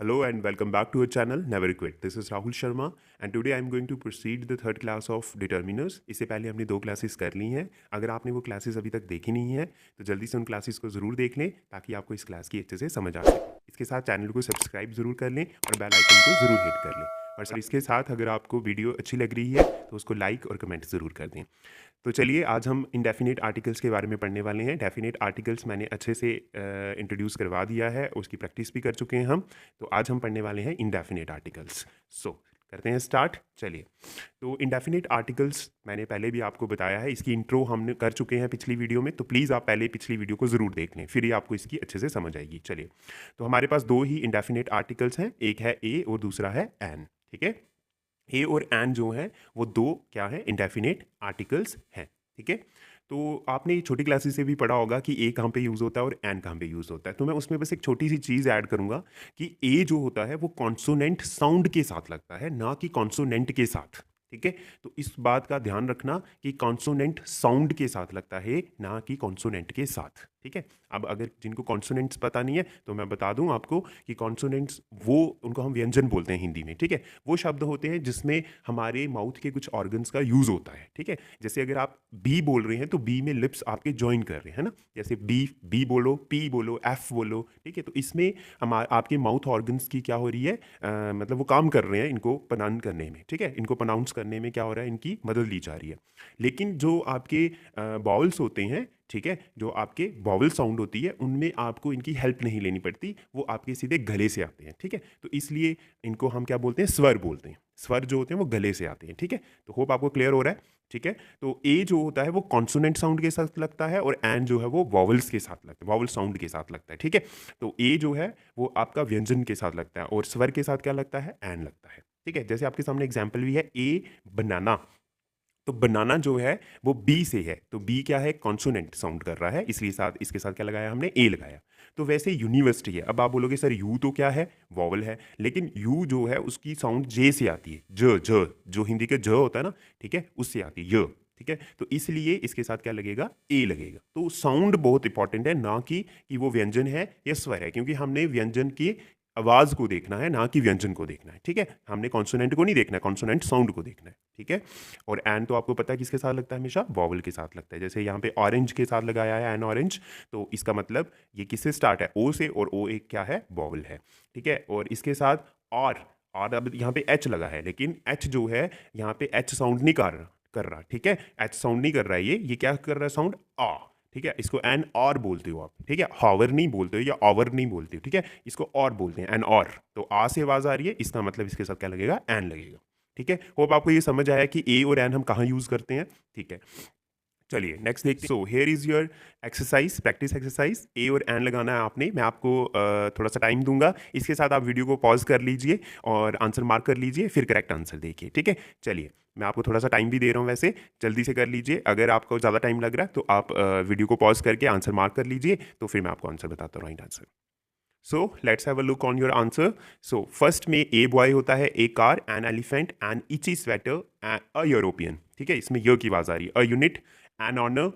Hello and welcome back to our channel Never Quit. This is Rahul Sharma and today I am going to proceed the third class of determiners. इससे पहले हमने 2 classes कर ली हैं. अगर आपने वो classes अभी तक देखी नहीं है तो जल्दी से उन क्लासेस को ज़रूर देख लें ताकि आपको इस क्लास की अच्छे से समझ आ सके. इसके साथ चैनल को सब्सक्राइब ज़रूर कर लें और बेल आइकन को ज़रूर हिट कर लें. और इसके साथ अगर आपको वीडियो अच्छी लग रही है तो उसको लाइक और कमेंट ज़रूर कर दें. तो चलिए आज हम इंडेफिनिट आर्टिकल्स के बारे में पढ़ने वाले हैं. डेफिनेट आर्टिकल्स मैंने अच्छे से इंट्रोड्यूस करवा दिया है, उसकी प्रैक्टिस भी कर चुके हैं हम. तो आज हम पढ़ने वाले हैं इंडेफिनिट आर्टिकल्स. सो करते हैं स्टार्ट. चलिए, तो इंडेफिनिट आर्टिकल्स मैंने पहले भी आपको बताया है, इसकी इंट्रो हमने कर चुके हैं पिछली वीडियो में. तो प्लीज़ आप पहले पिछली वीडियो को ज़रूर देख लें, फिर ही आपको इसकी अच्छे से समझ आएगी. चलिए, तो हमारे पास 2 ही इंडेफिनिट आर्टिकल्स हैं, एक है ए और दूसरा है एन. ठीक है, ए और एन जो है वो 2 क्या है, इंडेफिनिट आर्टिकल्स हैं. ठीक है, तो आपने छोटी क्लासेस से भी पढ़ा होगा कि ए कहाँ पे यूज़ होता है और एन कहाँ पे यूज़ होता है. तो मैं उसमें बस एक छोटी सी चीज़ ऐड करूँगा कि ए जो होता है वो कॉन्सोनेंट साउंड के साथ लगता है, ना कि कॉन्सोनेंट के साथ. ठीक है, तो इस बात का ध्यान रखना कि कॉन्सोनेंट साउंड के साथ लगता है, ना कि कॉन्सोनेंट के साथ. ठीक है, अब अगर जिनको कॉन्सोनेंट्स पता नहीं है तो मैं बता दूं आपको कि कॉन्सोनेंट्स वो उनको हम व्यंजन बोलते हैं हिंदी में. ठीक है, वो शब्द होते हैं जिसमें हमारे माउथ के कुछ ऑर्गन्स का यूज़ होता है. ठीक है, जैसे अगर आप बी बोल रहे हैं तो बी में लिप्स आपके ज्वाइन कर रहे हैं ना, जैसे बी बी बोलो, पी बोलो, एफ बोलो. ठीक है, तो इसमें आपके माउथ ऑर्गन्स की क्या हो रही है, मतलब वो काम कर रहे हैं इनको प्रोनाउंस करने में. ठीक है, इनको प्रोनाउंस करने में क्या हो रहा है, इनकी मदद ली जा रही है. लेकिन जो आपके बाउल्स होते हैं, ठीक है, जो आपके वॉवल साउंड होती है उनमें आपको इनकी हेल्प नहीं लेनी पड़ती, वो आपके सीधे गले से आते हैं. ठीक है, तो इसलिए इनको हम क्या बोलते हैं, स्वर बोलते हैं. स्वर जो होते हैं वो गले से आते हैं. ठीक है, तो होप आपको क्लियर हो रहा है. ठीक है, तो ए जो होता है वो कॉन्सोनेंट साउंड के साथ लगता है और एन जो है वो वॉवल्स के साथ लगता है, वॉवल साउंड के साथ लगता है. ठीक है, तो ए जो है वो आपका व्यंजन के साथ लगता है और स्वर के साथ क्या लगता है, एन लगता है. ठीक है, जैसे आपके सामने एग्जाम्पल भी है, ए बनाना. तो बनाना जो है वो बी से है, तो बी क्या है, कॉन्सोनेंट साउंड कर रहा है, इसलिए साथ इसके साथ क्या लगाया हमने, ए लगाया. तो वैसे यूनिवर्सिटी है. अब आप बोलोगे सर यू तो क्या है, वॉवल है, लेकिन यू जो है उसकी साउंड जे से आती है, ज ज जो हिंदी के ज होता है ना, ठीक है, उससे आती है य. ठीक है, तो इसलिए इसके साथ क्या लगेगा, ए लगेगा. तो साउंड बहुत इंपॉर्टेंट है, ना कि वो व्यंजन है या स्वर है, क्योंकि हमने व्यंजन की आवाज़ को देखना है, ना कि व्यंजन को देखना है. ठीक है, हमने कॉन्सोनेंट को नहीं देखना है, कॉन्सोनेंट साउंड को देखना है. ठीक है, और एन तो आपको पता है किसके साथ लगता है, हमेशा वॉवल के साथ लगता है. जैसे यहाँ पे ऑरेंज के साथ लगाया है, एन ऑरेंज, तो इसका मतलब ये किससे स्टार्ट है, ओ से, और ओ एक क्या है, वॉवल है. ठीक है, और इसके साथ और अब यहाँ पे एच लगा है, लेकिन एच जो है यहाँ पे एच साउंड नहीं कर रहा. ठीक है, एच साउंड नहीं कर रहा है, ये क्या कर रहा है, साउंड आ. ठीक है, इसको एन और बोलते हो आप. ठीक है, हॉवर नहीं बोलते हो या ओवर नहीं बोलते हो. ठीक है, इसको और बोलते हैं, एन और. तो आ से आवाज आ रही है, इसका मतलब इसके साथ क्या लगेगा, एन लगेगा. ठीक है, होप आपको ये समझ आया कि ए और एन हम कहाँ यूज करते हैं. ठीक है, चलिए नेक्स्ट देखते हैं. So here is your exercise, practice exercise. A और एन लगाना है आपने. मैं आपको थोड़ा सा टाइम दूंगा, इसके साथ आप वीडियो को पॉज कर लीजिए और आंसर मार्क कर लीजिए, फिर करेक्ट आंसर देखिए. ठीक है, चलिए मैं आपको थोड़ा सा टाइम भी दे रहा हूँ, वैसे जल्दी से कर लीजिए. अगर आपको ज़्यादा टाइम लग रहा है तो आप वीडियो को पॉज करके आंसर मार्क कर लीजिए, तो फिर मैं आपको आंसर बताता हूँ, right answer. So let's have a look on your answer. So first में ए बॉय होता है, a car, an elephant, an itchy sweater, a European. ठीक है, इसमें य की आवाज़ आ रही है. A unit, an honour.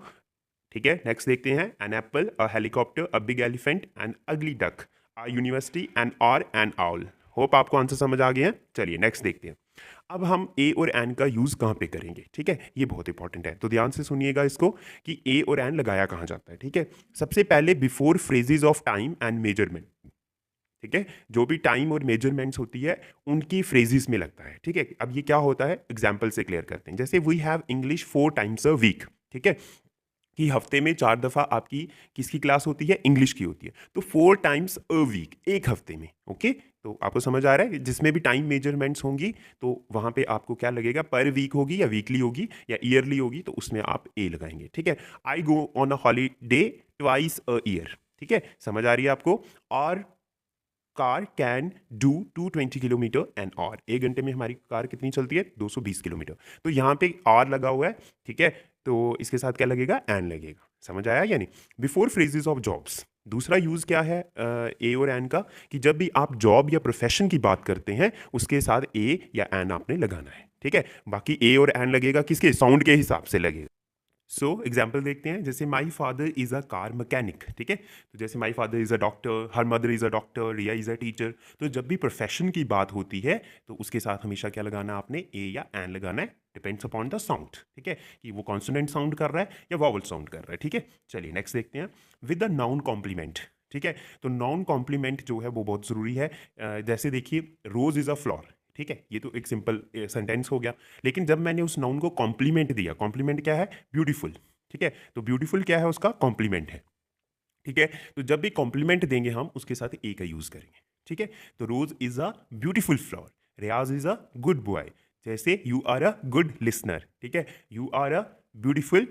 ठीक है, नेक्स्ट देखते हैं. An apple, a helicopter, a big elephant, an ugly duck, a university, an और एन आउल. होप आपको आंसर समझ आ गए हैं. चलिए नेक्स्ट देखते हैं. अब हम ए और एन का यूज़ कहाँ पे करेंगे. ठीक है, ये बहुत इंपॉर्टेंट है, तो ध्यान से सुनिएगा इसको कि ए और एन लगाया कहाँ जाता है. ठीक है, सबसे पहले before phrases of time and measurement. ठीक है, जो भी टाइम और मेजरमेंट्स होती है उनकी फ्रेजेस में लगता है. ठीक है, अब ये क्या होता है, एग्जाम्पल से क्लियर करते हैं. जैसे we have English 4 times a week. ठीक है, कि हफ्ते में 4 दफ़ा आपकी किसकी क्लास होती है, इंग्लिश की होती है. तो 4 टाइम्स अ वीक, एक हफ्ते में. ओके, तो आपको समझ आ रहा है, जिसमें भी टाइम मेजरमेंट्स होंगी तो वहाँ पे आपको क्या लगेगा, पर वीक होगी या वीकली होगी या ईयरली होगी, तो उसमें आप ए लगाएंगे. ठीक है, I go on a holiday twice a year. ठीक है, समझ आ रही है आपको. और car can do 220 kilometre an hour. 1 घंटे में हमारी कार कितनी चलती है, 220 किलोमीटर. तो यहाँ पे आर लगा हुआ है. ठीक है, तो इसके साथ क्या लगेगा, एन लगेगा. समझ आया या नहीं. बिफोर फ्रेजेस ऑफ जॉब्स, दूसरा यूज़ क्या है ए और एन का, कि जब भी आप जॉब या प्रोफेशन की बात करते हैं उसके साथ ए या एन आपने लगाना है. ठीक है, बाकी ए और एन लगेगा किसके, साउंड के हिसाब से लगेगा. सो एग्जाम्पल देखते हैं, जैसे my father is a car mechanic, ठीक है। तो जैसे my father is a doctor, her mother is a doctor, Riya is a teacher. तो जब भी प्रोफेशन की बात होती है तो उसके साथ हमेशा क्या लगाना, आपने ए या एन लगाना है, डिपेंड्स अपॉन द साउंड, ठीक है, कि वो कॉन्सोनेंट साउंड कर रहा है या वॉवल साउंड कर रहा है, ठीक है। चलिए नेक्स्ट देखते हैं, विद द नाउन कॉम्प्लीमेंट, ठीक है। तो नाउन कॉम्प्लीमेंट जो है वो बहुत ज़रूरी है। जैसे देखिए, रोज़ इज़ अ फ्लावर, ठीक है, ये तो एक सिंपल सेंटेंस हो गया। लेकिन जब मैंने उस नाउन को कॉम्प्लीमेंट दिया, कॉम्प्लीमेंट क्या है, ब्यूटीफुल, ठीक है। तो ब्यूटीफुल क्या है, उसका कॉम्प्लीमेंट है, ठीक है। तो जब भी कॉम्प्लीमेंट देंगे हम उसके साथ ए का यूज करेंगे, ठीक है। तो rose is a beautiful flower, Riyaz is a good boy, जैसे you are a good listener, ठीक है, you are a beautiful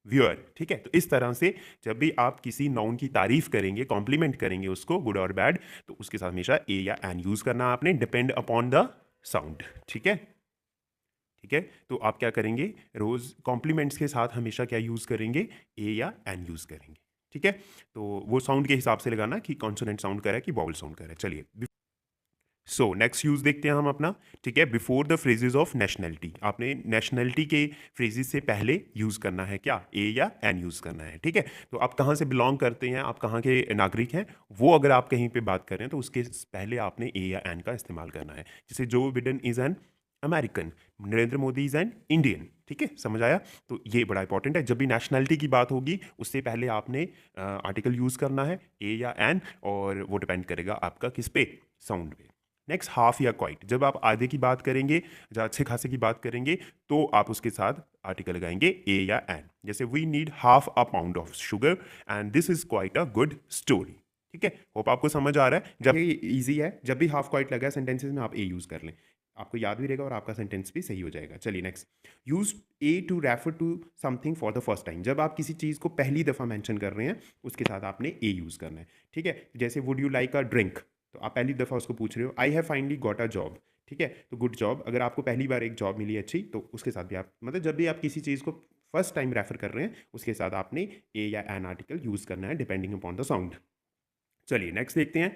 viewer, ठीक है। तो इस तरह से जब भी आप किसी नाउन की तारीफ करेंगे, कॉम्प्लीमेंट करेंगे उसको, गुड और बैड, तो उसके साथ हमेशा ए या एन यूज करना आपने, डिपेंड अपॉन द साउंड, ठीक है। ठीक है, तो आप क्या करेंगे, रोज कॉम्प्लीमेंट्स के साथ हमेशा क्या यूज करेंगे, ए या एन यूज करेंगे, ठीक है। तो वो साउंड के हिसाब से लगाना कि कॉन्सोनेंट साउंड कर रहा है कि वॉवल साउंड कर रहा है। चलिए, सो नेक्स्ट यूज देखते हैं हम अपना, ठीक है। Before the phrases of nationality, आपने नेशनैलिटी के फ्रेजेस से पहले यूज करना है क्या, ए या एन यूज करना है, ठीक है। तो आप कहाँ से बिलोंग करते हैं, आप कहाँ के नागरिक हैं, वो अगर आप कहीं पे बात कर रहे हैं तो उसके पहले आपने ए या एन का इस्तेमाल करना है। जैसे Joe Biden is an American, Narendra Modi is an Indian, ठीक है, समझ आया। तो ये बड़ा इंपॉर्टेंट है, जब भी नेशनैलिटी की बात होगी उससे पहले आपने आर्टिकल यूज करना है, ए या एन, और वो डिपेंड करेगा आपका किस पे, साउंड पे। नेक्स्ट, हाफ या क्वाइट, जब आप आधे की बात करेंगे, जब अच्छे खासे की बात करेंगे, तो आप उसके साथ आर्टिकल लगाएंगे ए या एन। जैसे we need half a pound of sugar and this is quite a good story, ठीक है। होप आपको समझ आ रहा है। जब ये इजी है, जब भी हाफ क्वाइट लगा सेंटेंसेस में आप ए यूज कर लें, आपको याद भी रहेगा और आपका सेंटेंस भी सही हो जाएगा। चलिए next, use a to refer to something for the first time, जब आप किसी चीज़ को पहली दफ़ा मेंशन कर रहे हैं उसके साथ आपने ए यूज़ करना है, ठीक है। जैसे would you like a drink, तो आप पहली दफ़ा उसको पूछ रहे हो, I have finally got a job, ठीक है। तो गुड जॉब, अगर आपको पहली बार एक जॉब मिली अच्छी, तो उसके साथ भी आप, मतलब जब भी आप किसी चीज़ को फर्स्ट टाइम रेफर कर रहे हैं उसके साथ आपने ए या एन आर्टिकल यूज़ करना है, डिपेंडिंग अपॉन द साउंड। चलिए नेक्स्ट देखते हैं,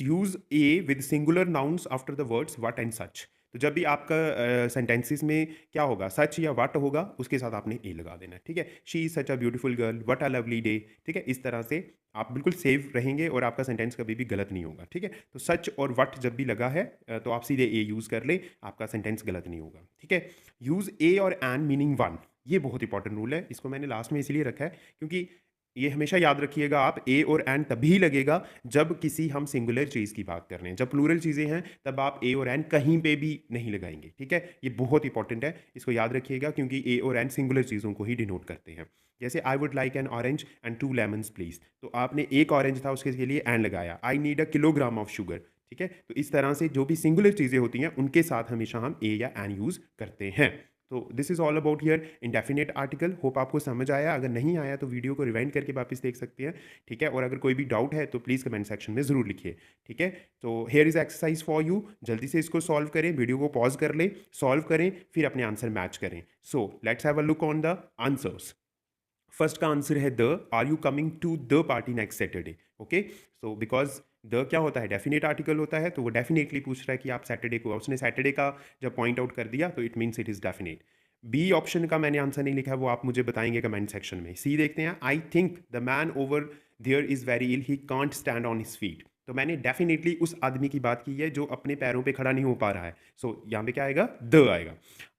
use A with singular nouns after the words what and such. तो जब भी आपका सेंटेंसेस में क्या होगा, सच या व्हाट होगा, उसके साथ आपने ए लगा देना है, ठीक है। She is such a beautiful girl, what a lovely day, ठीक है। इस तरह से आप बिल्कुल सेव रहेंगे और आपका सेंटेंस कभी भी गलत नहीं होगा, ठीक है। तो सच और व्हाट जब भी लगा है तो आप सीधे ए यूज कर ले, आपका सेंटेंस गलत नहीं होगा, ठीक है। यूज ए और एन मीनिंग वन, ये बहुत इंपॉर्टेंट रूल है, इसको मैंने लास्ट में इसलिए रखा है क्योंकि ये हमेशा याद रखिएगा आप, ए और एन तभी लगेगा जब किसी हम सिंगुलर चीज़ की बात कर रहे हैं। जब प्लूरल चीज़ें हैं तब आप ए और एन कहीं पे भी नहीं लगाएंगे, ठीक है। ये बहुत इंपॉर्टेंट है, इसको याद रखिएगा क्योंकि ए और एन सिंगुलर चीज़ों को ही डिनोट करते हैं। जैसे I would like an orange and 2 lemons please, तो आपने एक ऑरेंज था उसके लिए एन लगाया, I need a kilogram of sugar, ठीक है। तो इस तरह से जो भी सिंगुलर चीज़ें होती हैं उनके साथ हमेशा हम ए या एन यूज़ करते हैं। तो this is all about here indefinite article. Hope आपको समझ आया, अगर नहीं आया तो वीडियो को रिवाइंड करके वापस देख सकते हैं, ठीक है। और अगर कोई भी डाउट है तो प्लीज़ कमेंट सेक्शन में ज़रूर लिखिए, ठीक है। तो here is exercise for you, जल्दी से इसको सॉल्व करें, वीडियो को पॉज कर लें, सॉल्व करें, फिर अपने आंसर मैच करें। So let's have a look on the answers. First का आंसर है the, are you coming to the party next Saturday, okay. So because the क्या होता है, डेफिनेट आर्टिकल होता है, तो वो डेफिनेटली पूछ रहा है कि आप सैटरडे को, उसने सैटरडे का जब पॉइंट आउट कर दिया तो it means it is definite. B option का मैंने आंसर नहीं लिखा है, वो आप मुझे बताएंगे कमेंट सेक्शन में। सी देखते हैं, I think the man over there is very ill, he can't stand on his feet, तो मैंने डेफिनेटली उस आदमी की बात की है जो अपने पैरों पे खड़ा नहीं हो पा रहा है। सो यहाँ पे क्या आएगा, द आएगा।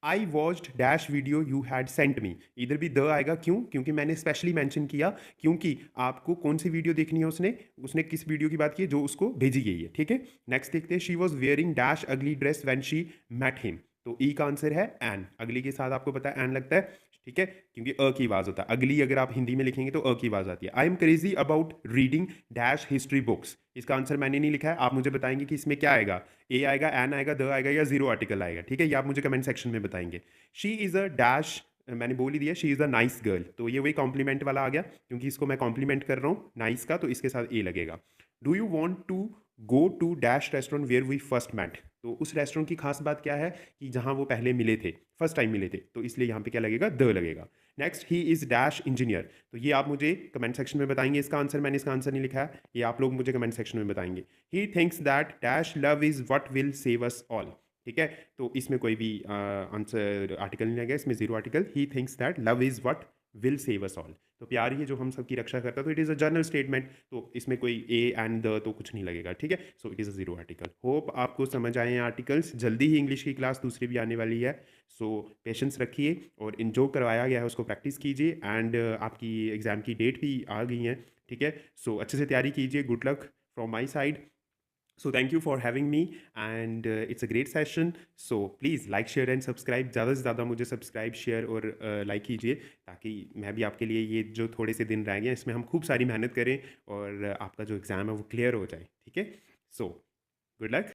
I watched dash video you had sent me, इधर भी द आएगा, क्यों, क्योंकि मैंने स्पेशली मेंशन किया, क्योंकि आपको कौन सी वीडियो देखनी है, उसने उसने किस वीडियो की बात की है जो उसको भेजी गई है, ठीक है। नेक्स्ट देखते हैं, she was wearing dash ugly dress when she met him, तो ई का आंसर है एन, अगली के साथ आपको पता है एन लगता है, ठीक है, क्योंकि अ की आवाज़ होता है, अगली अगर आप हिंदी में लिखेंगे तो अ की आवाज़ आती है। I am crazy about reading dash history books, इसका आंसर मैंने नहीं लिखा है, आप मुझे बताएंगे कि इसमें क्या आएगा, ए आएगा, एन आएगा, द आएगा या जीरो आर्टिकल आएगा, ठीक है, ये आप मुझे कमेंट सेक्शन में बताएंगे। शी इज़ अ डैश, मैंने बोल ही दिया, she is a nice girl, तो ये वही कॉम्प्लीमेंट वाला आ गया, क्योंकि इसको मैं कॉम्प्लीमेंट कर रहा हूँ नाइस का, तो इसके साथ ए लगेगा। Do you want to go to dash restaurant where we first met, तो उस रेस्टोरेंट की खास बात क्या है कि जहाँ वो पहले मिले थे, फर्स्ट टाइम मिले थे, तो इसलिए यहाँ पे क्या लगेगा, द लगेगा। Next, he is dash engineer, तो ये आप मुझे कमेंट सेक्शन में बताएंगे इसका आंसर, मैंने इसका आंसर नहीं लिखा है, ये आप लोग मुझे कमेंट सेक्शन में बताएंगे। He thinks that dash love is what will save us all, ठीक है, तो इसमें कोई भी आंसर आर्टिकल नहीं लगेगा, इसमें zero article, he thinks that love is what will save us all. तो प्यार ही है जो हम सबकी रक्षा करता है, तो it is a general statement, तो इसमें कोई ए एंड द तो कुछ नहीं लगेगा, ठीक है। So it is a zero article. Hope आपको समझ आए हैं आर्टिकल्स। जल्दी ही इंग्लिश की क्लास दूसरी भी आने वाली है, सो पेशेंस रखिए और इन जो करवाया गया है उसको प्रैक्टिस कीजिए। एंड आपकी एग्ज़ाम की डेट भी आ गई है, ठीक है। सो अच्छे से तैयारी कीजिए। Good luck from my side. So thank you for having me, and it's a great session. So please like, share and subscribe। ज़्यादा से ज़्यादा मुझे सब्सक्राइब, शेयर और लाइक कीजिए, ताकि मैं भी आपके लिए ये जो थोड़े से दिन रह गए हैं इसमें हम खूब सारी मेहनत करें और आपका जो एग्ज़ाम है वो क्लियर हो जाए, ठीक है। So good luck.